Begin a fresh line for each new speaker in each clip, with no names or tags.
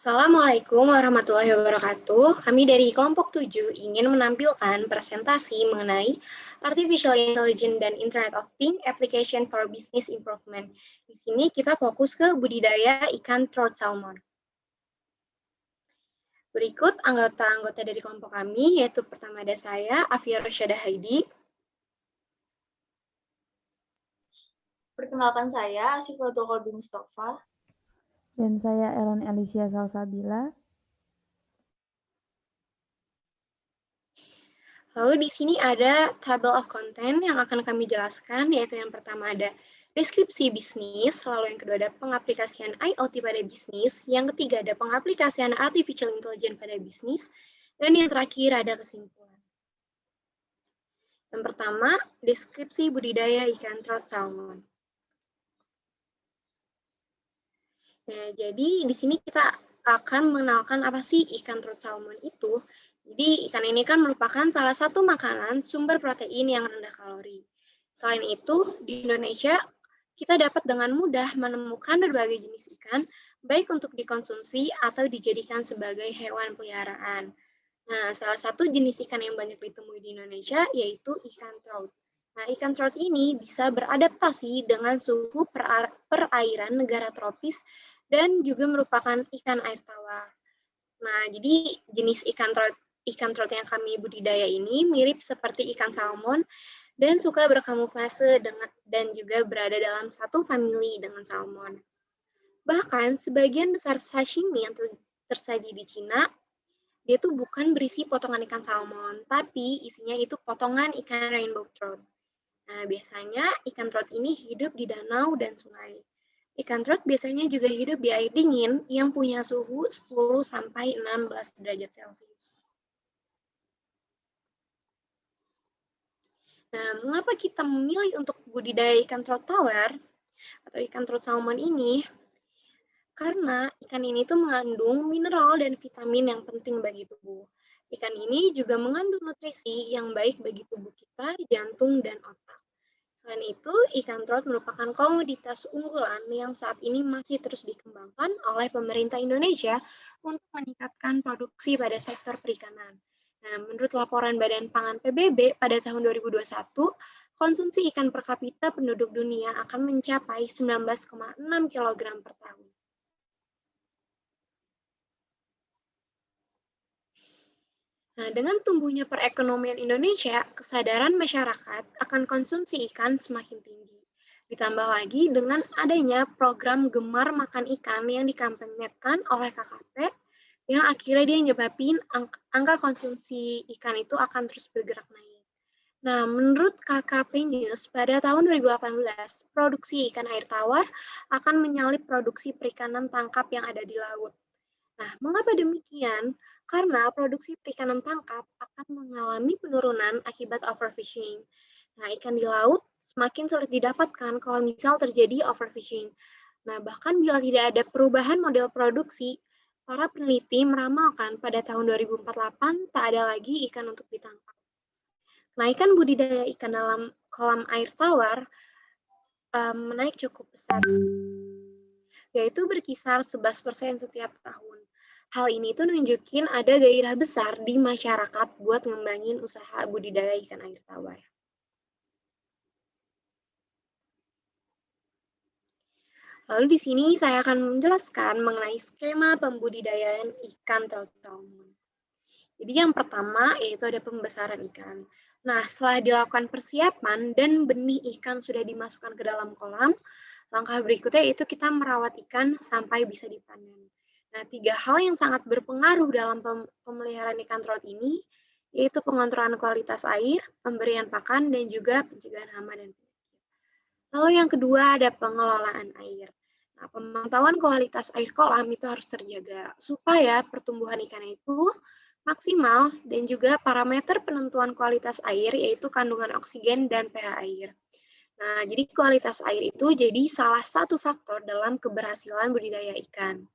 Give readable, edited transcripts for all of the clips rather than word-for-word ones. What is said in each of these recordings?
Assalamualaikum warahmatullahi wabarakatuh. Kami dari kelompok 7 ingin menampilkan presentasi mengenai Artificial Intelligence dan Internet of Things Application for Business Improvement. Di sini kita fokus ke budidaya ikan trout salmon. Berikut anggota-anggota dari kelompok kami, yaitu pertama ada saya, Afia Rosyada Haidi.
Perkenalkan saya, Asifatul Qalbi Mustafa.
Dan saya Ellen Alicia Salsabila.
Lalu di sini ada table of content yang akan kami jelaskan, yaitu yang pertama ada deskripsi bisnis, lalu yang kedua ada pengaplikasian IoT pada bisnis, yang ketiga ada pengaplikasian Artificial Intelligence pada bisnis, dan yang terakhir ada kesimpulan. Yang pertama, deskripsi budidaya ikan trout salmon. Nah, jadi di sini kita akan mengenalkan apa sih ikan trout salmon itu. Jadi ikan ini kan merupakan salah satu makanan sumber protein yang rendah kalori. Selain itu, di Indonesia kita dapat dengan mudah menemukan berbagai jenis ikan, baik untuk dikonsumsi atau dijadikan sebagai hewan peliharaan. Nah, salah satu jenis ikan yang banyak ditemui di Indonesia yaitu ikan trout. Nah, ikan trout ini bisa beradaptasi dengan suhu perairan negara tropis dan juga merupakan ikan air tawar. Nah, jadi jenis ikan trout yang kami budidaya ini mirip seperti ikan salmon dan suka berkamuflase dan juga berada dalam satu famili dengan salmon. Bahkan sebagian besar sashimi yang tersaji di Cina, dia tuh bukan berisi potongan ikan salmon, tapi isinya itu potongan ikan rainbow trout. Nah, biasanya ikan trout ini hidup di danau dan sungai. Ikan trout biasanya juga hidup di air dingin yang punya suhu 10-16 derajat Celcius. Nah, mengapa kita memilih untuk budidaya ikan trout tawar atau ikan trout salmon ini? Karena ikan ini tuh mengandung mineral dan vitamin yang penting bagi tubuh. Ikan ini juga mengandung nutrisi yang baik bagi tubuh kita, jantung, dan otak. Selain itu, ikan trout merupakan komoditas unggulan yang saat ini masih terus dikembangkan oleh pemerintah Indonesia untuk meningkatkan produksi pada sektor perikanan. Nah, menurut laporan Badan Pangan PBB pada tahun 2021, konsumsi ikan per kapita penduduk dunia akan mencapai 19,6 kg per tahun. Nah, dengan tumbuhnya perekonomian Indonesia, kesadaran masyarakat akan konsumsi ikan semakin tinggi. Ditambah lagi dengan adanya program Gemar Makan Ikan yang dikampanyekan oleh KKP, yang akhirnya dia nyebabin angka konsumsi ikan itu akan terus bergerak naik. Nah, menurut KKP News, pada tahun 2018, produksi ikan air tawar akan menyalip produksi perikanan tangkap yang ada di laut. Nah, mengapa demikian? Karena produksi perikanan tangkap akan mengalami penurunan akibat overfishing. Nah, ikan di laut semakin sulit didapatkan kalau misal terjadi overfishing. Nah, bahkan bila tidak ada perubahan model produksi, para peneliti meramalkan pada tahun 2048 tak ada lagi ikan untuk ditangkap. Kenaikan budidaya ikan dalam kolam air tawar menaik cukup besar, yaitu berkisar 11% setiap tahun. Hal ini tuh nunjukin ada gairah besar di masyarakat buat ngembangin usaha budidaya ikan air tawar. Lalu di sini saya akan menjelaskan mengenai skema pembudidayaan ikan trout salmon. Jadi yang pertama yaitu ada pembesaran ikan. Nah, setelah dilakukan persiapan dan benih ikan sudah dimasukkan ke dalam kolam, langkah berikutnya yaitu kita merawat ikan sampai bisa dipanen. Nah, 3 hal yang sangat berpengaruh dalam pemeliharaan ikan trout ini, yaitu pengontrolan kualitas air, pemberian pakan, dan juga pencegahan hama dan penyakit. Lalu yang kedua ada pengelolaan air. Nah, pemantauan kualitas air kolam itu harus terjaga, supaya pertumbuhan ikan itu maksimal, dan juga parameter penentuan kualitas air, yaitu kandungan oksigen dan pH air. Nah, jadi kualitas air itu jadi salah satu faktor dalam keberhasilan budidaya ikan.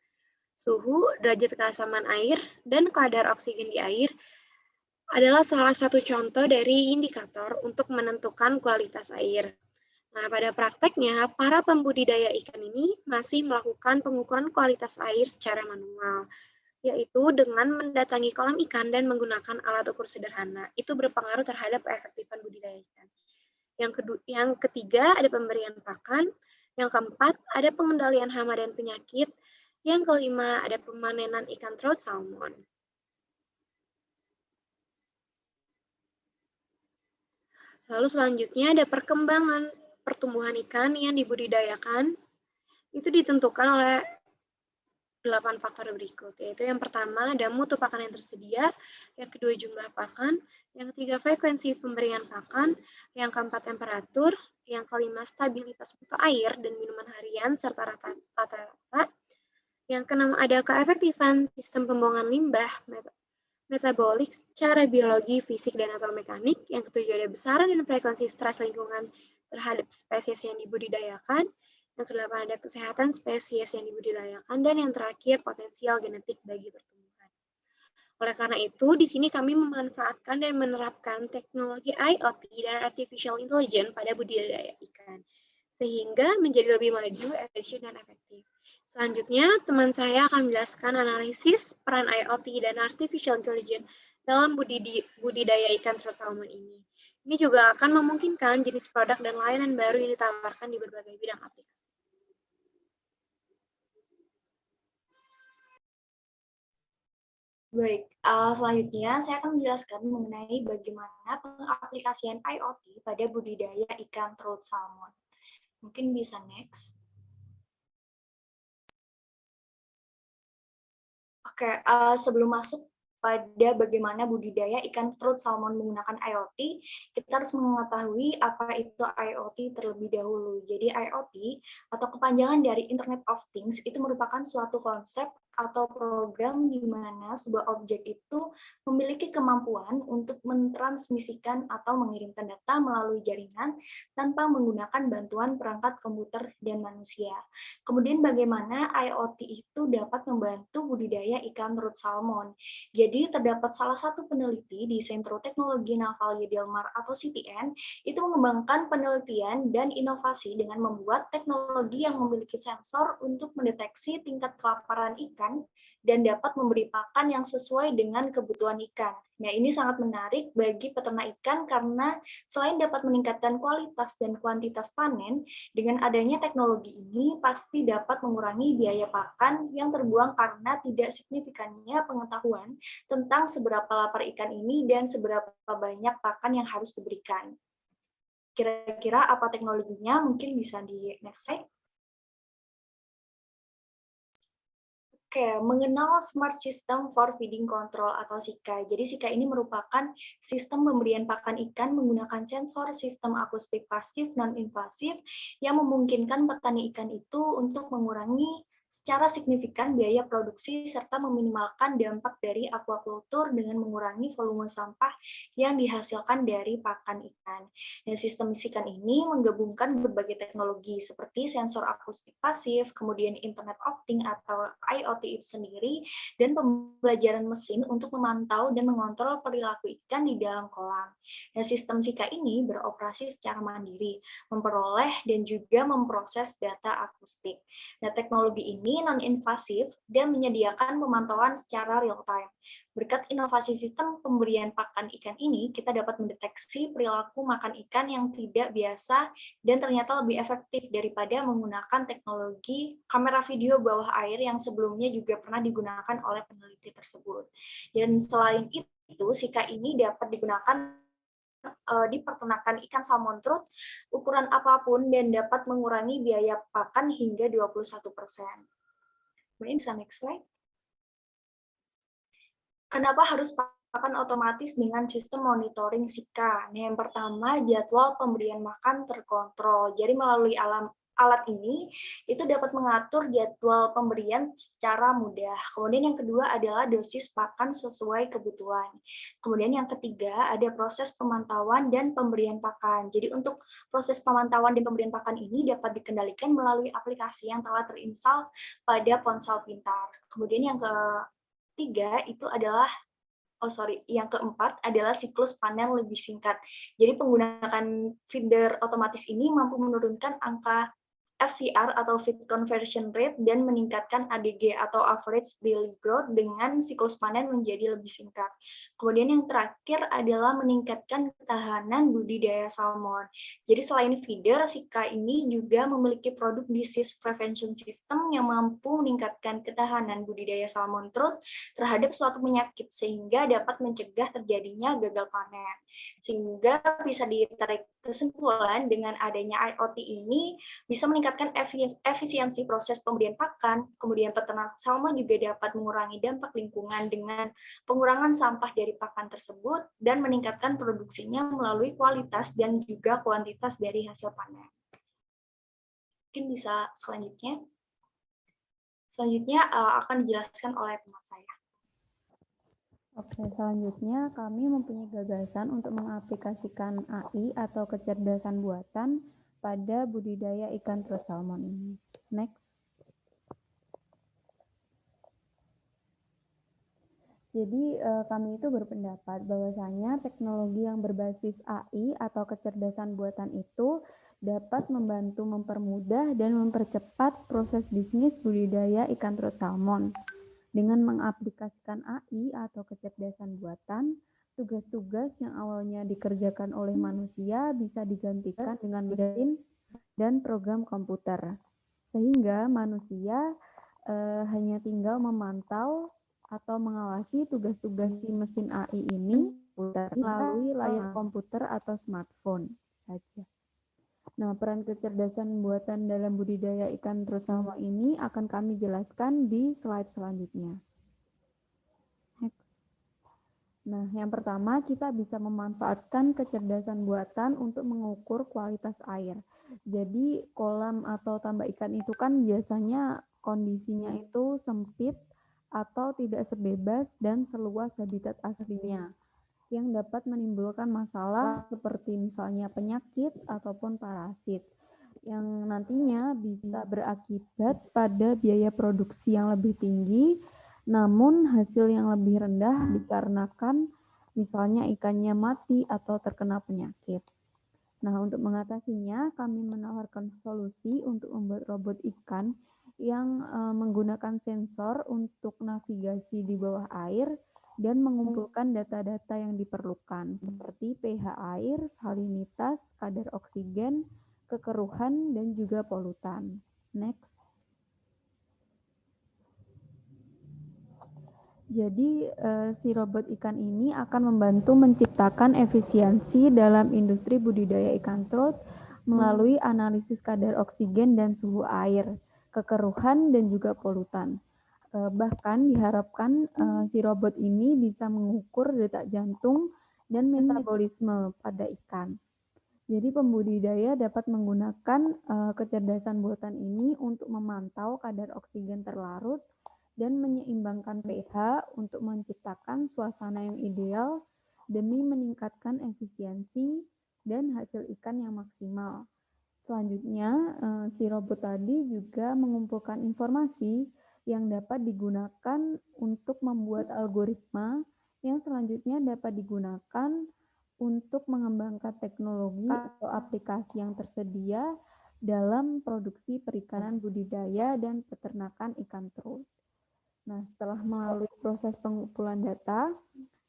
Suhu, derajat keasaman air, dan kadar oksigen di air adalah salah satu contoh dari indikator untuk menentukan kualitas air. Nah, pada prakteknya, para pembudidaya ikan ini masih melakukan pengukuran kualitas air secara manual, yaitu dengan mendatangi kolam ikan dan menggunakan alat ukur sederhana. Itu berpengaruh terhadap keefektifan budidaya ikan. Yang ketiga, ada pemberian pakan. Yang keempat, ada pengendalian hama dan penyakit. Yang kelima, ada pemanenan ikan trout salmon. Lalu selanjutnya ada perkembangan pertumbuhan ikan yang dibudidayakan. Itu ditentukan oleh 8 faktor berikut, yaitu yang pertama ada mutu pakan yang tersedia, yang kedua jumlah pakan, yang ketiga frekuensi pemberian pakan, yang keempat temperatur, yang kelima stabilitas mutu air dan minuman harian serta rata-rata, yang keenam ada keefektifan sistem pembuangan limbah, metabolik, cara biologi, fisik, dan atau mekanik, yang ketujuh ada besaran dan frekuensi stres lingkungan terhadap spesies yang dibudidayakan, yang kedelapan ada kesehatan spesies yang dibudidayakan, dan yang terakhir potensial genetik bagi pertumbuhan. Oleh karena itu, di sini kami memanfaatkan dan menerapkan teknologi IoT dan Artificial Intelligence pada budidaya ikan, sehingga menjadi lebih maju, efisien, dan efektif. Selanjutnya, teman saya akan menjelaskan analisis peran IoT dan Artificial Intelligence dalam budidaya ikan trout salmon ini. Ini juga akan memungkinkan jenis produk dan layanan baru yang ditawarkan di berbagai bidang aplikasi.
Baik, selanjutnya saya akan menjelaskan mengenai bagaimana pengaplikasian IoT pada budidaya ikan trout salmon. Mungkin bisa next. Oke, sebelum masuk pada bagaimana budidaya ikan trout salmon menggunakan IoT, kita harus mengetahui apa itu IoT terlebih dahulu. Jadi IoT atau kepanjangan dari Internet of Things itu merupakan suatu konsep atau program di mana sebuah objek itu memiliki kemampuan untuk mentransmisikan atau mengirimkan data melalui jaringan tanpa menggunakan bantuan perangkat komputer dan manusia. Kemudian bagaimana IoT itu dapat membantu budidaya ikan trout salmon. Jadi terdapat salah satu peneliti di Sentro Teknologi Navalia Del Mar atau CTN itu mengembangkan penelitian dan inovasi dengan membuat teknologi yang memiliki sensor untuk mendeteksi tingkat kelaparan ikan dan dapat memberi pakan yang sesuai dengan kebutuhan ikan. Nah, ini sangat menarik bagi peternak ikan karena selain dapat meningkatkan kualitas dan kuantitas panen, dengan adanya teknologi ini pasti dapat mengurangi biaya pakan yang terbuang karena tidak signifikannya pengetahuan tentang seberapa lapar ikan ini dan seberapa banyak pakan yang harus diberikan. Kira-kira apa teknologinya? Mungkin bisa di next slide. Oke, mengenal Smart System for Feeding Control atau SICA. Jadi SICA ini merupakan sistem pemberian pakan ikan menggunakan sensor sistem akustik pasif non-invasif yang memungkinkan petani ikan itu untuk mengurangi secara signifikan biaya produksi serta meminimalkan dampak dari aquaculture dengan mengurangi volume sampah yang dihasilkan dari pakan ikan. Dan sistem SICA ini menggabungkan berbagai teknologi seperti sensor akustik pasif, kemudian Internet of Things atau IoT itu sendiri, dan pembelajaran mesin untuk memantau dan mengontrol perilaku ikan di dalam kolam. Dan sistem SICA ini beroperasi secara mandiri, memperoleh dan juga memproses data akustik. Nah, teknologi ini non-invasif dan menyediakan pemantauan secara real-time. Berkat inovasi sistem pemberian pakan ikan ini, kita dapat mendeteksi perilaku makan ikan yang tidak biasa dan ternyata lebih efektif daripada menggunakan teknologi kamera video bawah air yang sebelumnya juga pernah digunakan oleh peneliti tersebut. Dan selain itu, SICA ini dapat digunakan di peternakan ikan salmon trout ukuran apapun dan dapat mengurangi biaya pakan hingga 21%. Kemudian bisa next slide. Kenapa harus pakan otomatis dengan sistem monitoring SICA? Nah, yang pertama, jadwal pemberian makan terkontrol. Jadi melalui alat ini, itu dapat mengatur jadwal pemberian secara mudah. Kemudian yang kedua adalah dosis pakan sesuai kebutuhan. Kemudian yang ketiga, ada proses pemantauan dan pemberian pakan. Jadi untuk proses pemantauan dan pemberian pakan ini dapat dikendalikan melalui aplikasi yang telah terinstall pada ponsel pintar. Kemudian yang ketiga itu adalah yang keempat adalah siklus panen lebih singkat. Jadi penggunaan feeder otomatis ini mampu menurunkan angka FCR atau feed conversion rate dan meningkatkan ADG atau average daily growth dengan siklus panen menjadi lebih singkat. Kemudian yang terakhir adalah meningkatkan ketahanan budidaya salmon. Jadi selain feeder, Sika ini juga memiliki produk disease prevention system yang mampu meningkatkan ketahanan budidaya salmon trout terhadap suatu penyakit sehingga dapat mencegah terjadinya gagal panen. Sehingga bisa ditarik kesimpulan dengan adanya IoT ini bisa meningkatkan efisiensi proses pemberian pakan, kemudian peternak salmon juga dapat mengurangi dampak lingkungan dengan pengurangan sampah dari pakan tersebut dan meningkatkan produksinya melalui kualitas dan juga kuantitas dari hasil panen. Mungkin bisa selanjutnya. Selanjutnya akan dijelaskan oleh teman saya.
Oke, selanjutnya kami mempunyai gagasan untuk mengaplikasikan AI atau kecerdasan buatan pada budidaya ikan trut salmon ini. Next. Jadi kami itu berpendapat bahwasanya teknologi yang berbasis AI atau kecerdasan buatan itu dapat membantu mempermudah dan mempercepat proses bisnis budidaya ikan trut salmon. Dengan mengaplikasikan AI atau kecerdasan buatan, tugas-tugas yang awalnya dikerjakan oleh manusia bisa digantikan dengan mesin dan program komputer. Sehingga manusia hanya tinggal memantau atau mengawasi tugas-tugas si mesin AI ini melalui layar komputer atau smartphone saja. Nah, peran kecerdasan buatan dalam budidaya ikan trut salmon ini akan kami jelaskan di slide selanjutnya. Next. Nah, yang pertama kita bisa memanfaatkan kecerdasan buatan untuk mengukur kualitas air. Jadi, kolam atau tambak ikan itu kan biasanya kondisinya itu sempit atau tidak sebebas dan seluas habitat aslinya, yang dapat menimbulkan masalah seperti misalnya penyakit ataupun parasit, yang nantinya bisa berakibat pada biaya produksi yang lebih tinggi, namun hasil yang lebih rendah dikarenakan misalnya ikannya mati atau terkena penyakit. Nah, untuk mengatasinya, kami menawarkan solusi untuk membuat robot ikan yang menggunakan sensor untuk navigasi di bawah air dan mengumpulkan data-data yang diperlukan, seperti pH air, salinitas, kadar oksigen, kekeruhan, dan juga polutan. Next. Jadi, si robot ikan ini akan membantu menciptakan efisiensi dalam industri budidaya ikan trut melalui analisis kadar oksigen dan suhu air, kekeruhan, dan juga polutan. Bahkan diharapkan si robot ini bisa mengukur detak jantung dan metabolisme pada ikan. Jadi pembudidaya dapat menggunakan kecerdasan buatan ini untuk memantau kadar oksigen terlarut dan menyeimbangkan pH untuk menciptakan suasana yang ideal demi meningkatkan efisiensi dan hasil ikan yang maksimal. Selanjutnya, si robot tadi juga mengumpulkan informasi yang dapat digunakan untuk membuat algoritma yang selanjutnya dapat digunakan untuk mengembangkan teknologi atau aplikasi yang tersedia dalam produksi perikanan budidaya dan peternakan ikan trut. Nah, setelah melalui proses pengumpulan data,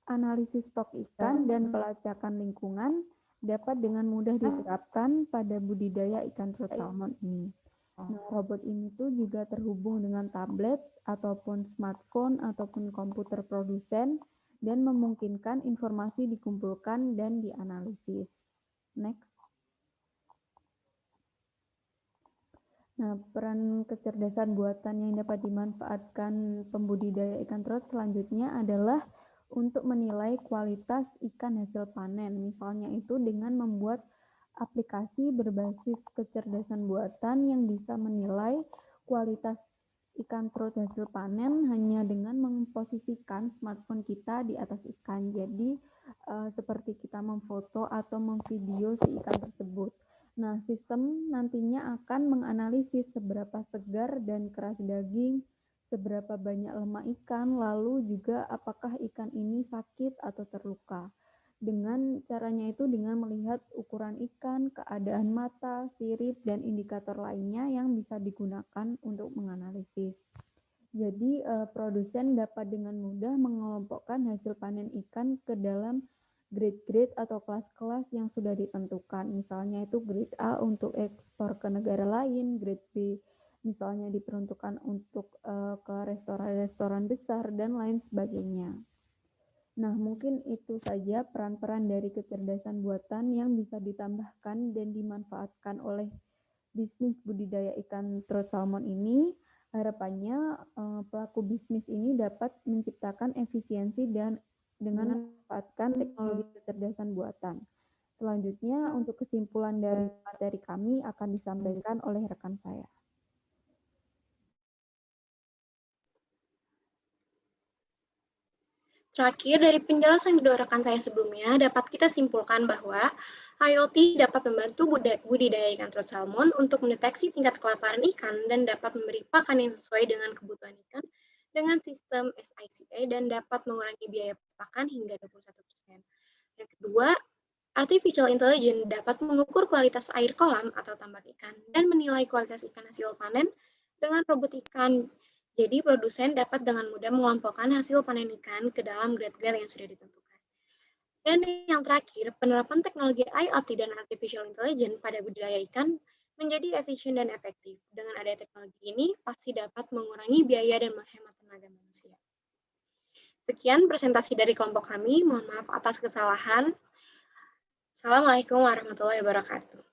analisis stok ikan, dan pelacakan lingkungan, dapat dengan mudah diterapkan pada budidaya ikan trut salmon ini. Nah, robot ini tuh juga terhubung dengan tablet, ataupun smartphone, ataupun komputer produsen, dan memungkinkan informasi dikumpulkan dan dianalisis. Next. Nah, peran kecerdasan buatan yang dapat dimanfaatkan pembudidaya ikan trut selanjutnya adalah untuk menilai kualitas ikan hasil panen. Misalnya itu dengan membuat aplikasi berbasis kecerdasan buatan yang bisa menilai kualitas ikan trut hasil panen hanya dengan memposisikan smartphone kita di atas ikan. Jadi, seperti kita memfoto atau memvideo si ikan tersebut. Nah, sistem nantinya akan menganalisis seberapa segar dan keras daging seberapa banyak lemak ikan, lalu juga apakah ikan ini sakit atau terluka. Dengan caranya itu dengan melihat ukuran ikan, keadaan mata, sirip, dan indikator lainnya yang bisa digunakan untuk menganalisis. Jadi, produsen dapat dengan mudah mengelompokkan hasil panen ikan ke dalam grade-grade atau kelas-kelas yang sudah ditentukan. Misalnya itu grade A untuk ekspor ke negara lain, grade B misalnya diperuntukkan untuk ke restoran-restoran besar dan lain sebagainya. Nah, mungkin itu saja peran-peran dari kecerdasan buatan yang bisa ditambahkan dan dimanfaatkan oleh bisnis budidaya ikan trout salmon ini. Harapannya pelaku bisnis ini dapat menciptakan efisiensi dan dengan memanfaatkan teknologi kecerdasan buatan. Selanjutnya, untuk kesimpulan dari materi kami akan disampaikan oleh rekan saya.
Terakhir, dari penjelasan kedua rekan saya sebelumnya, dapat kita simpulkan bahwa IoT dapat membantu budidaya ikan trout salmon untuk mendeteksi tingkat kelaparan ikan dan dapat memberi pakan yang sesuai dengan kebutuhan ikan dengan sistem SICA dan dapat mengurangi biaya pakan hingga 21%. Yang kedua, Artificial Intelligence dapat mengukur kualitas air kolam atau tambak ikan dan menilai kualitas ikan hasil panen dengan robot ikan. Jadi produsen dapat dengan mudah mengelompokkan hasil panen ikan ke dalam grade-grade yang sudah ditentukan. Dan yang terakhir, penerapan teknologi IoT dan Artificial Intelligence pada budidaya ikan menjadi efisien dan efektif. Dengan adanya teknologi ini, pasti dapat mengurangi biaya dan menghemat tenaga manusia. Sekian presentasi dari kelompok kami. Mohon maaf atas kesalahan. Assalamualaikum warahmatullahi wabarakatuh.